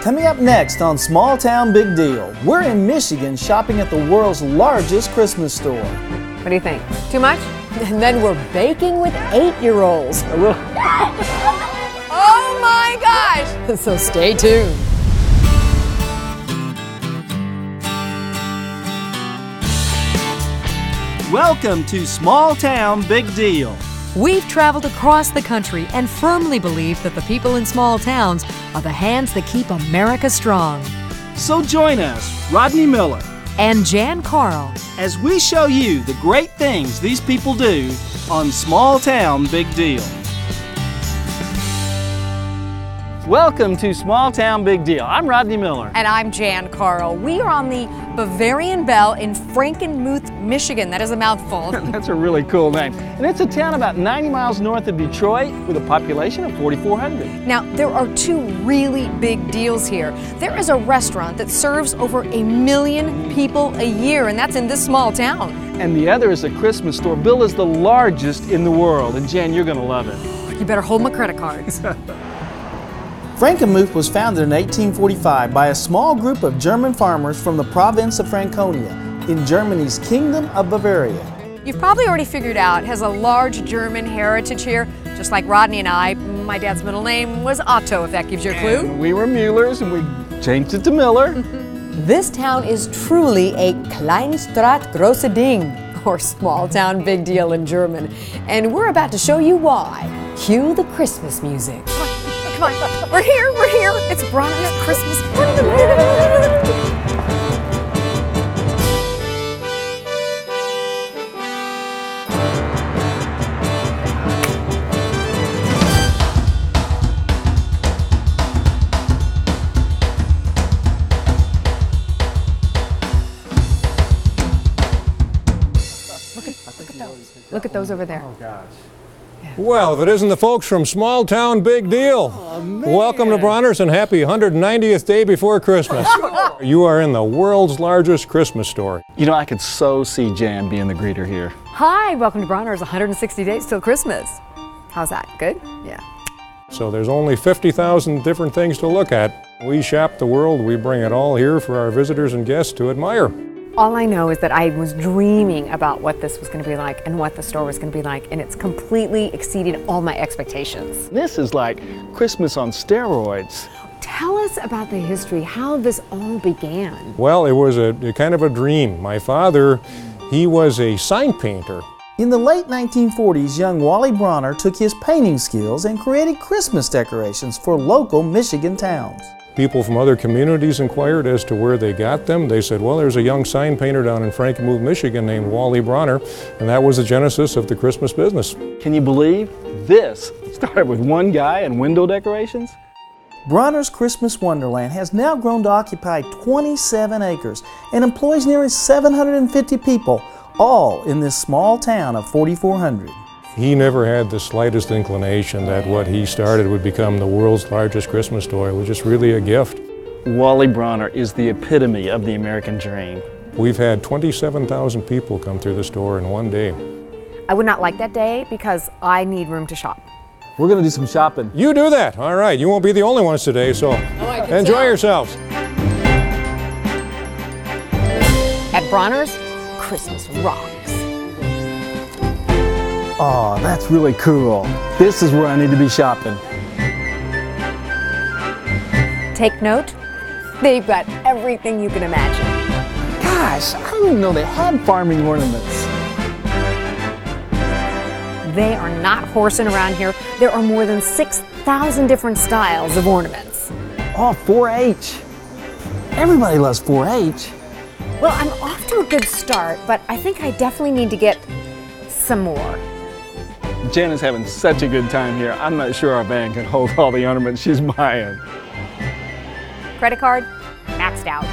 Coming up next on Small Town Big Deal, we're in Michigan shopping at the world's largest Christmas store. What do you think? Too much? And then we're baking with 8-year-olds. Oh my gosh! So stay tuned. Welcome to Small Town Big Deal. We've traveled across the country and firmly believe that the people in small towns are the hands that keep America strong. So join us, Rodney Miller, And Jann Carl, as we show you the great things these people do on Small Town Big Deal. Welcome to Small Town Big Deal. I'm Rodney Miller. And I'm Jann Carl. We are on the Bavarian Bell in Frankenmuth, Michigan. That is a mouthful. That's a really cool name. And it's a town about 90 miles north of Detroit with a population of 4,400. Now, there are two really big deals here. There is a restaurant that serves over 1 million people a year, and that's in this small town. And the other is a Christmas store billed as the largest in the world. And Jan, you're going to love it. You better hold my credit cards. Frankenmuth was founded in 1845 by a small group of German farmers from the province of Franconia in Germany's Kingdom of Bavaria. You've probably already figured out it has a large German heritage here, just like Rodney and I. My dad's middle name was Otto, if that gives you a clue. And we were Muellers, and we changed it to Miller. This town is truly a Kleinstadt große Ding, or small town big deal in German. And we're about to show you why. Cue the Christmas music. Come on, we're here, It's Bronners Christmas Wonderland. Look at those over there. Oh, gosh. Well, if it isn't the folks from Small Town Big Deal. Welcome to Bronners and happy 190th day before Christmas. You are in the world's largest Christmas store. You know, I could so see Jan being the greeter here. Hi, welcome to Bronners, 160 days till Christmas. How's that, good? Yeah. So there's only 50,000 different things to look at. We shop the world, we bring it all here for our visitors and guests to admire. All I know is that I was dreaming about what this was going to be like and what the store was going to be like, and it's completely exceeded all my expectations. This is like Christmas on steroids. Tell us about the history, how this all began. Well, it was a kind of a dream. My father, he was a sign painter. In the late 1940s, young Wally Bronner took his painting skills and created Christmas decorations for local Michigan towns. People from other communities inquired as to where they got them. They said, well, there's a young sign painter down in Frankenmuth, Michigan named Wally Bronner, and that was the genesis of the Christmas business. Can you believe this started with one guy and window decorations? Bronner's Christmas Wonderland has now grown to occupy 27 acres and employs nearly 750 people, all in this small town of 4,400. He never had the slightest inclination that what he started would become the world's largest Christmas store. It was just really a gift. Wally Bronner is the epitome of the American dream. We've had 27,000 people come through the store in one day. I would not like that day because I need room to shop. We're going to do some shopping. You do that. All right. You won't be the only ones today, so enjoy yourselves. At Bronner's, Christmas rocks. Oh, that's really cool. This is where I need to be shopping. Take note, they've got everything you can imagine. Gosh, I didn't even know they had farming ornaments. They are not horsing around here. There are more than 6,000 different styles of ornaments. Oh, 4-H. Everybody loves 4-H. Well, I'm off to a good start, but I think I definitely need to get some more. Jan is having such a good time here. I'm not sure our van can hold all the ornaments she's buying. Credit card, maxed out.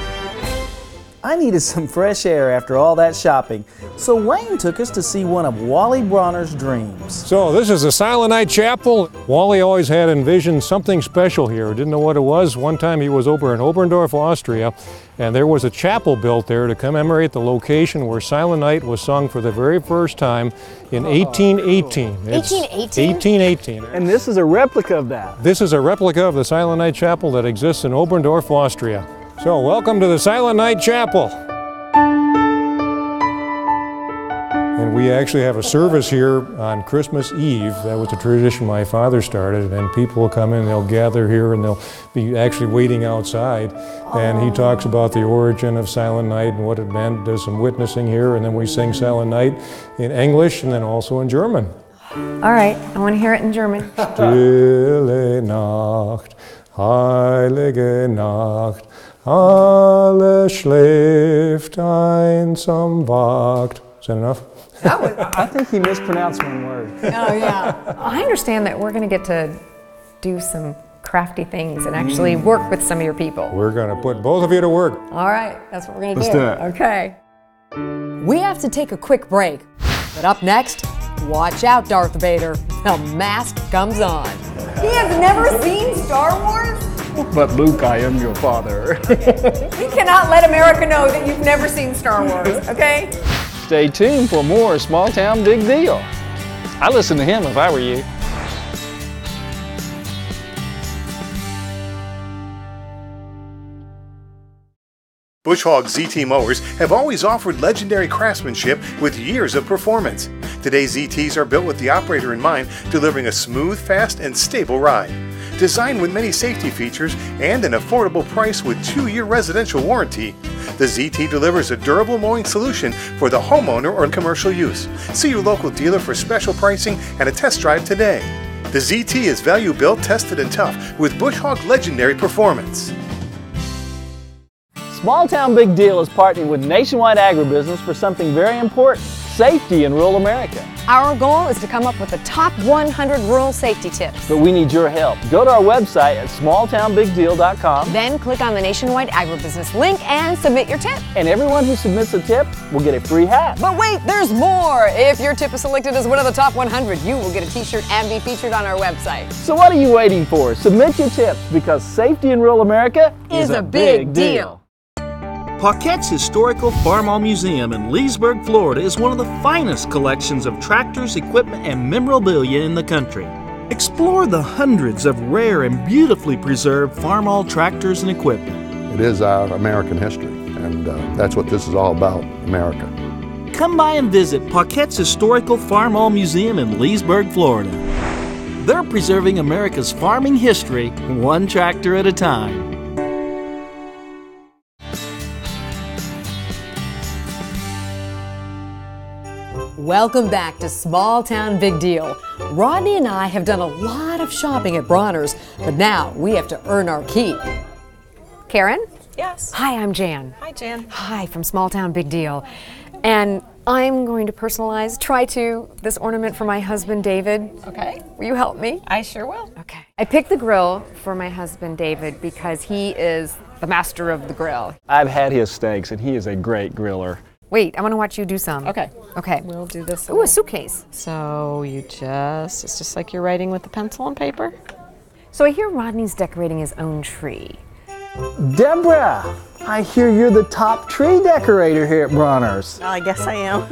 I needed some fresh air after all that shopping, so Wayne took us to see one of Wally Bronner's dreams. So this is the Silent Night Chapel. Wally always had envisioned something special here. Didn't know what it was. One time he was over in Oberndorf, Austria, and there was a chapel built there to commemorate the location where Silent Night was sung for the very first time in 1818. 1818? 1818. And this is a replica of that. This is a replica of the Silent Night Chapel that exists in Oberndorf, Austria. So welcome to the Silent Night Chapel. And we actually have a service here on Christmas Eve. That was a tradition my father started, and people will come in, they'll gather here, and they'll be actually waiting outside. And he talks about the origin of Silent Night and what it meant. Does some witnessing here, and then we sing Silent Night in English and then also in German. All right, I want to hear it in German. Stille Nacht, heilige Nacht, alles schläft, einsam wacht. Is that enough? I think he mispronounced one word. Oh, yeah. I understand that we're going to get to do some crafty things and actually work with some of your people. We're going to put both of you to work. All right, that's what we're going to do. Let's do it. Okay. We have to take a quick break. But up next, watch out, Darth Vader. The mask comes on. He has never seen Star Wars? But Luke, I am your father. We cannot let America know that you've never seen Star Wars, okay? Stay tuned for more Small Town Big Deal. I'd listen to him if I were you. Bush Hog ZT mowers have always offered legendary craftsmanship with years of performance. Today's ZTs are built with the operator in mind, delivering a smooth, fast, and stable ride. Designed with many safety features and an affordable price with 2-year residential warranty, the ZT delivers a durable mowing solution for the homeowner or commercial use. See your local dealer for special pricing and a test drive today. The ZT is value built, tested, and tough with Bush Hog legendary performance. Small Town Big Deal is partnering with Nationwide Agribusiness for something very important: safety in rural America. Our goal is to come up with the top 100 rural safety tips. But we need your help. Go to our website at smalltownbigdeal.com. Then click on the Nationwide Agribusiness link and submit your tip. And everyone who submits a tip will get a free hat. But wait, there's more! If your tip is selected as one of the top 100, you will get a t-shirt and be featured on our website. So what are you waiting for? Submit your tips, because safety in rural America Is a big deal. Paquette's Historical Farmall Museum in Leesburg, Florida is one of the finest collections of tractors, equipment, and memorabilia in the country. Explore the hundreds of rare and beautifully preserved farmall tractors and equipment. It is our American history, and that's what this is all about, America. Come by and visit Paquette's Historical Farmall Museum in Leesburg, Florida. They're preserving America's farming history one tractor at a time. Welcome back to Small Town Big Deal. Rodney and I have done a lot of shopping at Bronners, but now we have to earn our keep. Karen? Yes. Hi, I'm Jann. Hi, Jann. Hi, from Small Town Big Deal. And I'm going to try to, this ornament for my husband, David. Okay. Will you help me? I sure will. Okay. I picked the grill for my husband, David, because he is the master of the grill. I've had his steaks, and he is a great griller. Wait, I want to watch you do some. Okay. Okay. We'll do this. Ooh, a suitcase. So it's just like you're writing with the pencil and paper. So I hear Rodney's decorating his own tree. Deborah, I hear you're the top tree decorator here at Bronners. I guess I am.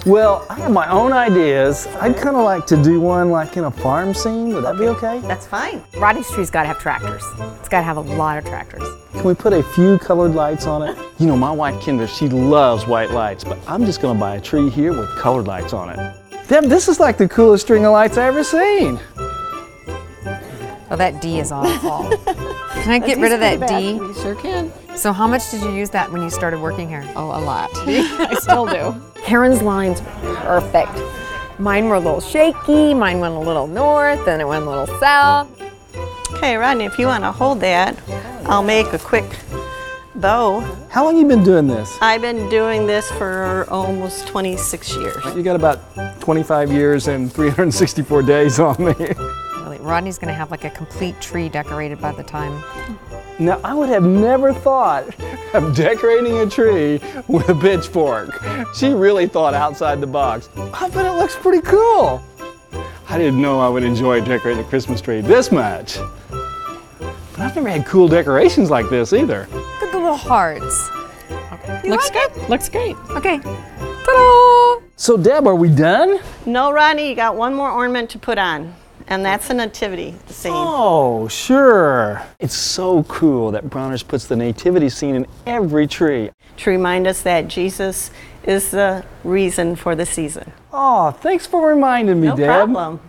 Well, I have my own ideas. I'd kind of like to do one like in a farm scene. Would that be okay? That's fine. Rodney's tree's got to have tractors. It's got to have a lot of tractors. Can we put a few colored lights on it? You know, my wife Kendra, she loves white lights, but I'm just going to buy a tree here with colored lights on it. Deb, this is like the coolest string of lights I've ever seen. Oh, that D is awful. Can I get rid of that D? You sure can. So how much did you use that when you started working here? Oh, a lot. I still do. Karen's lines were perfect. Mine were a little shaky, mine went a little north, and it went a little south. Okay, Rodney, if you want to hold that, I'll make a quick bow. How long have you been doing this? I've been doing this for almost 26 years. You got about 25 years and 364 days on me. Rodney's gonna have like a complete tree decorated by the time. Now, I would have never thought of decorating a tree with a pitchfork. She really thought outside the box. I bet it looks pretty cool. I didn't know I would enjoy decorating a Christmas tree this much. But I've never had cool decorations like this either. Look at the little hearts. Okay. Looks good. Looks great. Okay. Ta-da! So, Deb, are we done? No, Rodney, you got one more ornament to put on, and that's a nativity scene. Oh, sure. It's so cool that Bronners puts the nativity scene in every tree. To remind us that Jesus is the reason for the season. Oh, thanks for reminding me, No Deb. problem.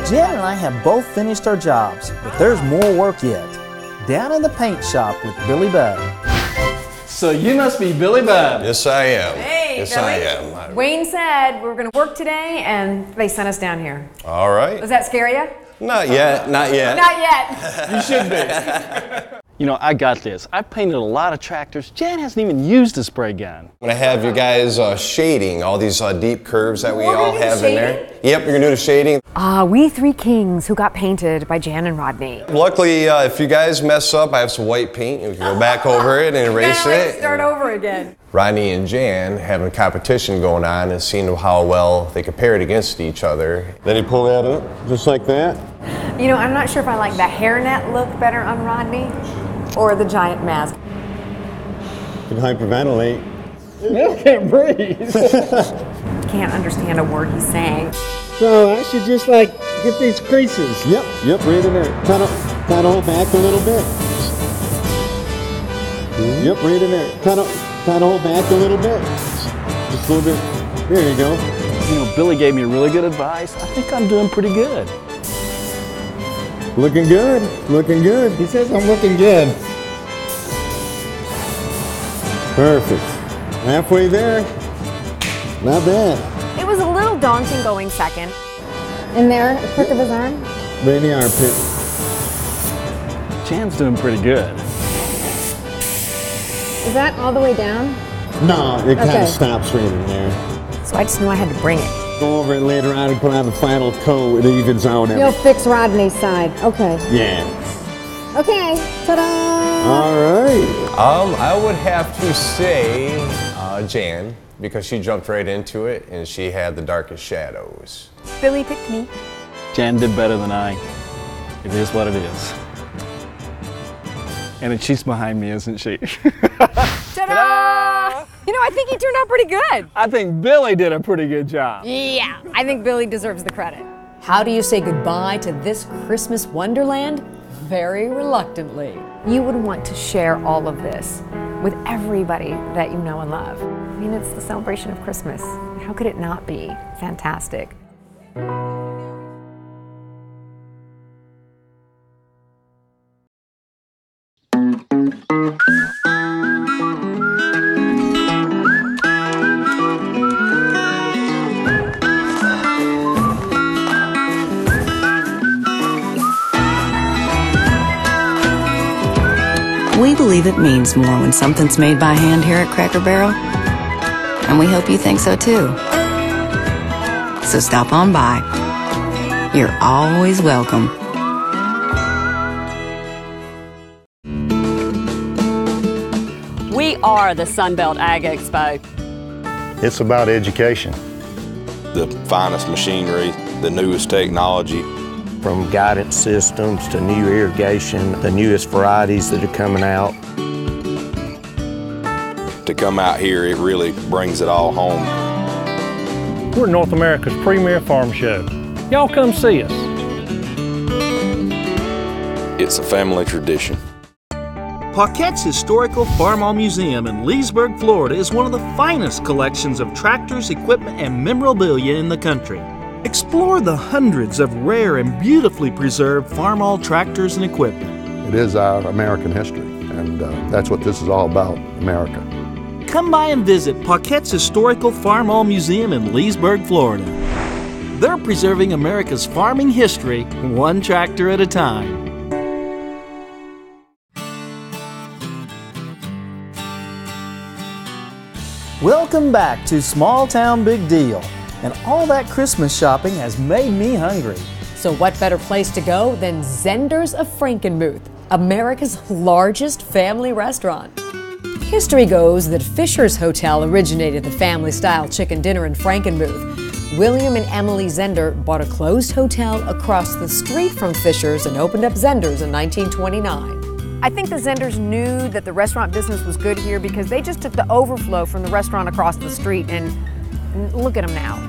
Jan and I have both finished our jobs, but there's more work yet. Down in the paint shop with Billy Budd. So you must be Billy Budd. Yes, I am. Hey, yes, Billy. I am. Wayne said we were going to work today, and they sent us down here. All right. Does that scare you? Not yet. Not yet. Not yet. You should be. You know, I got this. I painted a lot of tractors. Jan hasn't even used a spray gun. I'm going to have you guys shading all these deep curves that we We're all gonna do have in there. shading? Yep, you're going to do the shading. We three kings who got painted by Jann and Rodney. Luckily, if you guys mess up, I have some white paint. You can go back over it and erase it. Start over again. Rodney and Jan having a competition going on and seeing how well they compared against each other. Then you pull that up, just like that. You know, I'm not sure if I like the hairnet look better on Rodney or the giant mask. You can hyperventilate. You can't breathe. Can't understand a word he's saying. So I should just like get these creases. Yep, right in there. Cut all back a little bit. Yep, right in there. Cut all back a little bit. Just a little bit. There you go. You know, Billy gave me really good advice. I think I'm doing pretty good. Looking good. Looking good. He says I'm looking good. Perfect. Halfway there. Not bad. It was a little daunting going second. In there, at the crook of his arm? Right in the armpit. Jan's doing pretty good. Is that all the way down? No, it kind Okay. of stops right in there. So I just knew I had to bring it. Go over it later on and put on the final coat. It evens out You'll everything. fix Rodney's side. Okay. Yeah. Okay. Ta-da! All right. I would have to say Jan, because she jumped right into it and she had the darkest shadows. Billy picked me. Jan did better than I. It is what it is. And she's behind me, isn't she? Ta-da! You know, I think he turned out pretty good. I think Billy did a pretty good job. Yeah, I think Billy deserves the credit. How do you say goodbye to this Christmas wonderland? Very reluctantly. You would want to share all of this with everybody that you know and love. I mean, it's the celebration of Christmas. How could it not be fantastic? We believe it means more when something's made by hand here at Cracker Barrel, and we hope you think so too. So stop on by. You're always welcome. We are the Sunbelt Ag Expo. It's about education. The finest machinery, the newest technology. From guidance systems to new irrigation, the newest varieties that are coming out. To come out here, it really brings it all home. We're North America's premier farm show. Y'all come see us. It's a family tradition. Paquette's Historical Farmall Museum in Leesburg, Florida is one of the finest collections of tractors, equipment, and memorabilia in the country. Explore the hundreds of rare and beautifully preserved farmall tractors and equipment. It is our American history, and that's what this is all about, America. Come by and visit Paquette's Historical Farmall Museum in Leesburg, Florida. They're preserving America's farming history one tractor at a time. Welcome back to Small Town Big Deal. And all that Christmas shopping has made me hungry. So what better place to go than Zehnders of Frankenmuth, America's largest family restaurant. History goes that Fisher's Hotel originated the family-style chicken dinner in Frankenmuth. William and Emily Zehnder bought a closed hotel across the street from Fisher's and opened up Zehnders in 1929. I think the Zehnders knew that the restaurant business was good here because they just took the overflow from the restaurant across the street and look at them now.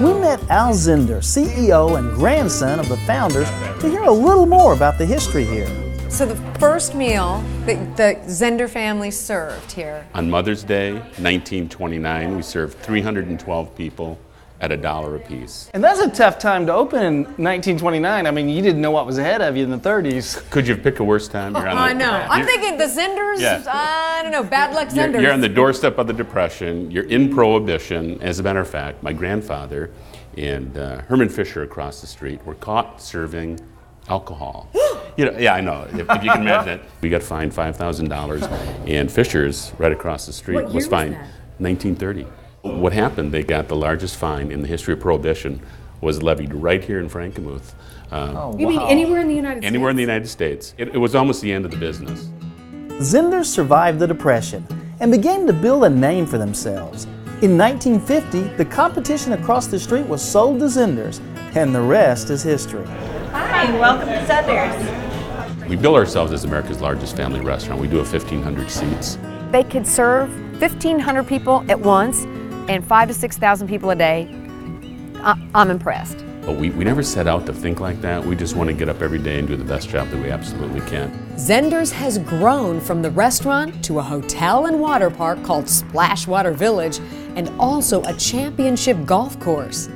We met Al Zehnder, CEO and grandson of the founders, to hear a little more about the history here. So the first meal that the Zehnder family served here? On Mother's Day, 1929, we served 312 people at $1 apiece. And that's a tough time to open in 1929. I mean, you didn't know what was ahead of you in the 30s. Could you have picked a worse time? I know. I'm thinking the Zehnders, I don't know, bad luck Zehnders. You're on the doorstep of the Depression. You're in Prohibition. As a matter of fact, my grandfather and Herman Fisher across the street were caught serving alcohol. Yeah, I know. If you can imagine it. We got fined $5,000, and Fisher's, right across the street, was fined 1930. What happened, they got the largest fine in the history of Prohibition, was levied right here in Frankenmuth. You mean anywhere in the United States? Anywhere in the United States. It was almost the end of the business. Zehnders survived the Depression and began to build a name for themselves. In 1950, the competition across the street was sold to Zehnders, and the rest is history. Hi, welcome to Zehnders. We bill ourselves as America's largest family restaurant. We do have 1,500 seats. They could serve 1,500 people at once and 5,000 to 6,000 people a day. I'm impressed. But we never set out to think like that. We just want to get up every day and do the best job that we absolutely can. Zehnders has grown from the restaurant to a hotel and water park called Splashwater Village, and also a championship golf course.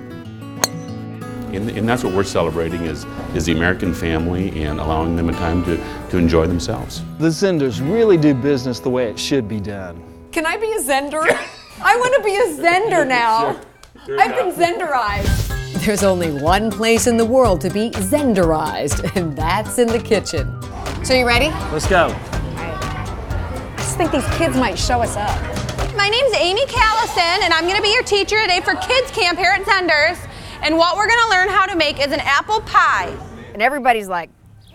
And that's what we're celebrating is the American family and allowing them a time to enjoy themselves. The Zehnders really do business the way it should be done. Can I be a Zehnder? I want to be a Zehnder now. Sure. I've been Zehderized. There's only one place in the world to be Zehderized, and that's in the kitchen. So you ready? Let's go. I just think these kids might show us up. My name's Amy Callison, and I'm going to be your teacher today for kids camp here at Zehnders. And what we're going to learn how to make is an apple pie. And everybody's like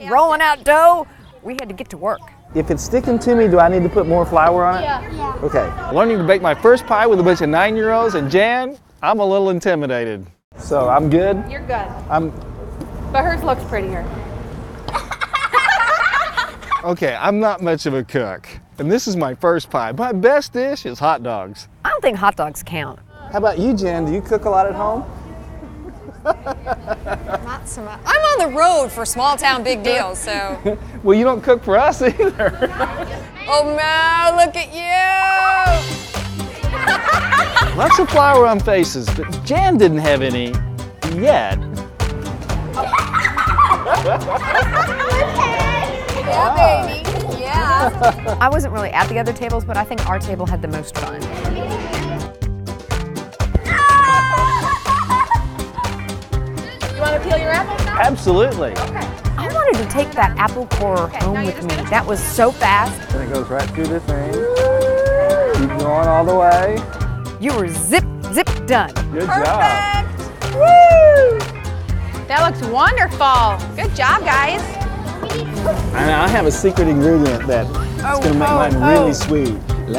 rolling out dough. We had to get to work. If it's sticking to me, do I need to put more flour on it? Yeah. Okay. Learning to bake my first pie with a bunch of 9-year-olds, and Jan, I'm a little intimidated. So I'm good? You're good. But hers looks prettier. Okay, I'm not much of a cook. And this is my first pie. My best dish is hot dogs. I don't think hot dogs count. How about you, Jan? Do you cook a lot at home? Not so much. I'm on the road for small town big deals, so. Well, you don't cook for us either. Oh, no, look at you. Lots of flour on faces, but Jan didn't have any yet. Yeah, baby. Yeah. I wasn't really at the other tables, but I think our table had the most fun. You want to peel your apples now? Absolutely. Okay. I wanted to take that apple core home with me. That was so fast. And it goes right through the thing. Keep going all the way. You were zip, done. Good job. Woo! That looks wonderful. Good job, guys. And I have a secret ingredient that's going to make mine really sweet. I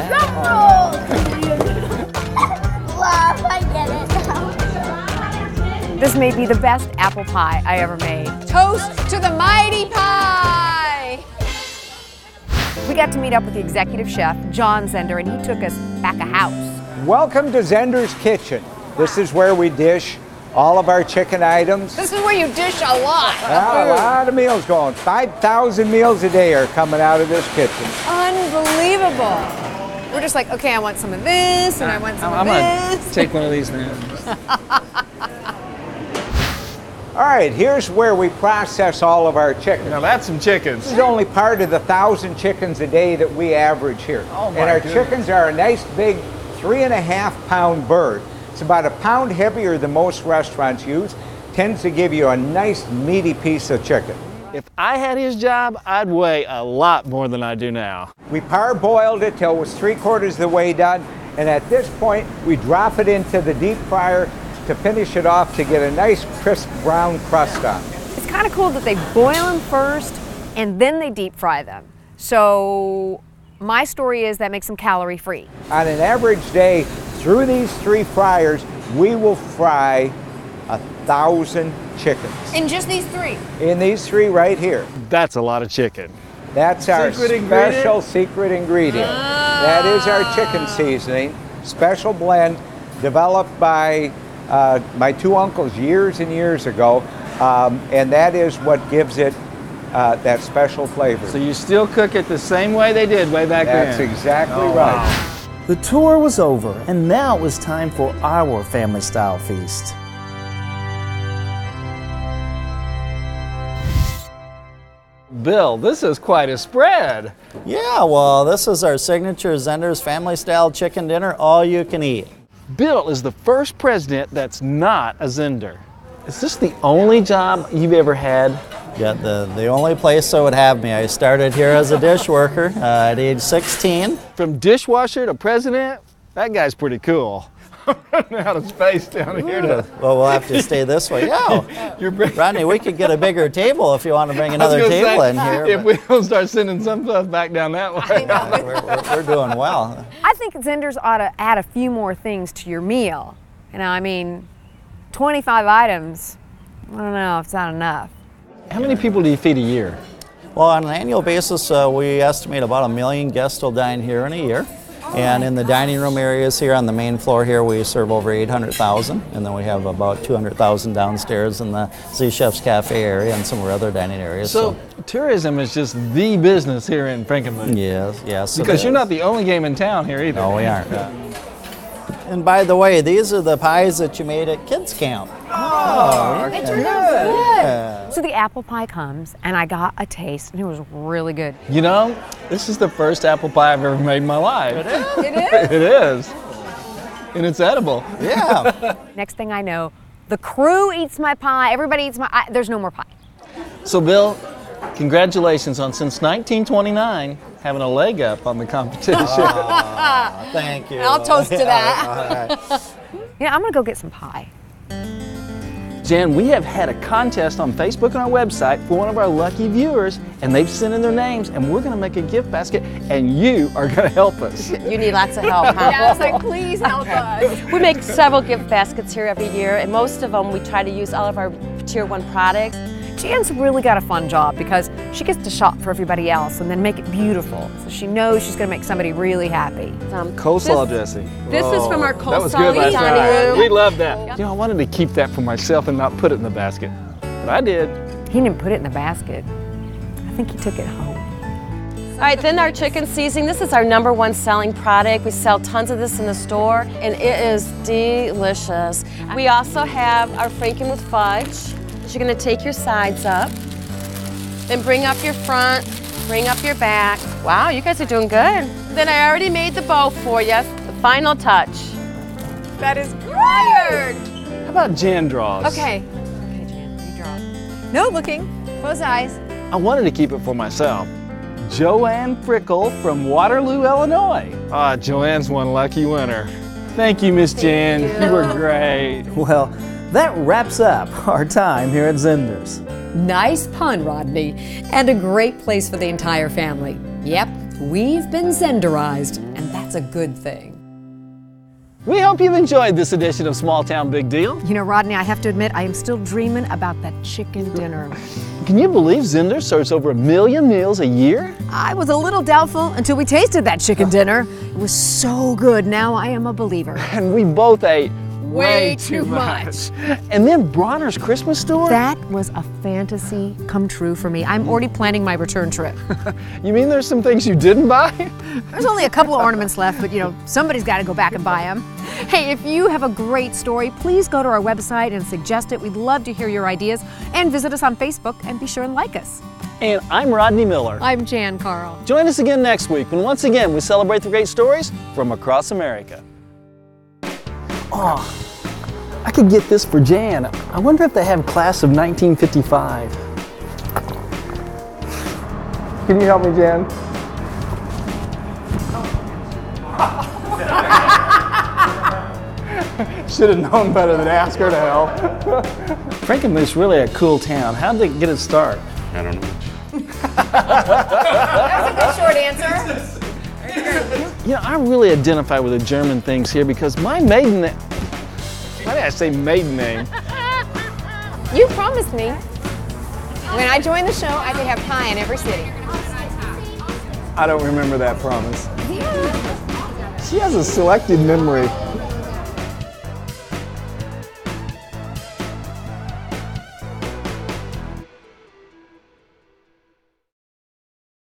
get it now. This may be the best apple pie I ever made. Toast to the mighty pie! We got to meet up with the executive chef, John Zehnder, and he took us back a house. Welcome to Zehnders Kitchen. This is where we dish all of our chicken items. This is where you dish a lot. A lot of meals going. 5,000 meals a day are coming out of this kitchen. Unbelievable. We're just like, okay, I want some of this, and I want some of this. I'm going to take one of these now. All right, here's where we process all of our chickens. Now that's some chickens. This is only part of the 1,000 chickens a day that we average here. Oh my and our goodness. chickens are a nice big 3.5-pound bird. It's about a pound heavier than most restaurants use. Tends to give you a nice meaty piece of chicken. If I had his job, I'd weigh a lot more than I do now. We parboiled it till it was 3/4 of the way done, and at this point we drop it into the deep fryer to finish it off to get a nice crisp brown crust on. It's kind of cool that they boil them first and then they deep fry them. So my story is that makes them calorie free. On an average day, through these 3 fryers, we will fry 1,000 chickens. In just these 3? In these 3 right here. That's a lot of chicken. That's our special secret ingredient. That is our chicken seasoning, special blend developed by my 2 uncles years and years ago, and that is what gives it that special flavor. So you still cook it the same way they did way back then? That's exactly right. Wow. The tour was over, and now it was time for our family-style feast. Bill, this is quite a spread. Yeah, well, this is our signature Zehnders family-style chicken dinner, all you can eat. Bill is the first president that's not a Zehnder. Is this the only job you've ever had? Yeah, the only place that would have me. I started here as a dishworker at age 16. From dishwasher to president? That guy's pretty cool. I'm running out of space down here. Well, we'll have to stay this way. Yeah, Rodney, we could get a bigger table if you want to bring another table in here. If we don't start sending some stuff back down that way. We're doing well. I think Zehnders ought to add a few more things to your meal. You know, I mean, 25 items, I don't know if it's not enough. How many people do you feed a year? Well, on an annual basis, we estimate about 1 million guests will dine here in a year. And in the dining room areas here on the main floor here, we serve over 800,000. And then we have about 200,000 downstairs in the Z Chef's Cafe area and some of our other dining areas. So tourism is just the business here in Frankenmuth. Yes. Because you're not the only game in town here either. No, we aren't. And by the way, these are the pies that you made at kids camp. Oh, yeah. it turned out good. So the apple pie comes, and I got a taste, and it was really good. You know, this is the first apple pie I've ever made in my life. It is? It is? It is. And it's edible. Yeah. Next thing I know, the crew eats my pie, everybody eats my, there's no more pie. So Bill, congratulations on since 1929 having a leg up on the competition. Oh, thank you. I'll toast to that. Yeah, I'm gonna go get some pie. Jan, we have had a contest on Facebook and our website for one of our lucky viewers, and they've sent in their names, and we're going to make a gift basket, and you are going to help us. You need lots of help, huh? Yeah, I was like, please help us. We make several gift baskets here every year, and most of them we try to use all of our Tier 1 products. Jan's really got a fun job because she gets to shop for everybody else and then make it beautiful. So she knows she's going to make somebody really happy. Coleslaw dressing. This is from our That was coleslaw good last dining night. room. We love that. You know, I wanted to keep that for myself and not put it in the basket, but I did. He didn't put it in the basket. I think he took it home. All right, then our chicken seasoning. This is our #1 selling product. We sell tons of this in the store, and it is delicious. We also have our Frankenmuth fudge. You're gonna take your sides up, then bring up your front, bring up your back. Wow, you guys are doing good. Then I already made the bow for you, the final touch. That is fired. How about Jan draws? Okay. Okay, Jan, you draw. No looking. Close eyes. I wanted to keep it for myself. Joanne Frickle from Waterloo, Illinois. Ah, Joanne's one lucky winner. Thank you, Miss Jan. You were great. Well, that wraps up our time here at Zehnders. Nice pun, Rodney, and a great place for the entire family. Yep, we've been Zehnderized, and that's a good thing. We hope you've enjoyed this edition of Small Town Big Deal. You know, Rodney, I have to admit, I am still dreaming about that chicken dinner. Can you believe Zehnders serves over 1 million meals a year? I was a little doubtful until we tasted that chicken dinner. It was so good. Now I am a believer. And we both ate way too much. And then Bronner's Christmas store? That was a fantasy come true for me. I'm already planning my return trip. You mean there's some things you didn't buy? There's only a couple of ornaments left, but you know, somebody's got to go back and buy them. Hey, if you have a great story, please go to our website and suggest it. We'd love to hear your ideas. And visit us on Facebook and be sure and like us. And I'm Rodney Miller. I'm Jan Carl. Join us again next week when once again we celebrate the great stories from across America. Oh, I could get this for Jan. I wonder if they have class of 1955. Can you help me, Jan? Should have known better than ask her to help. Frankenmuth's really a cool town. How did they get its start? I don't know. That's a good short answer. You know, I really identify with the German things here because my maiden name. Why did I say maiden name? You promised me when I joined the show I could have pie in every city. I don't remember that promise. Yeah. She has a selected memory.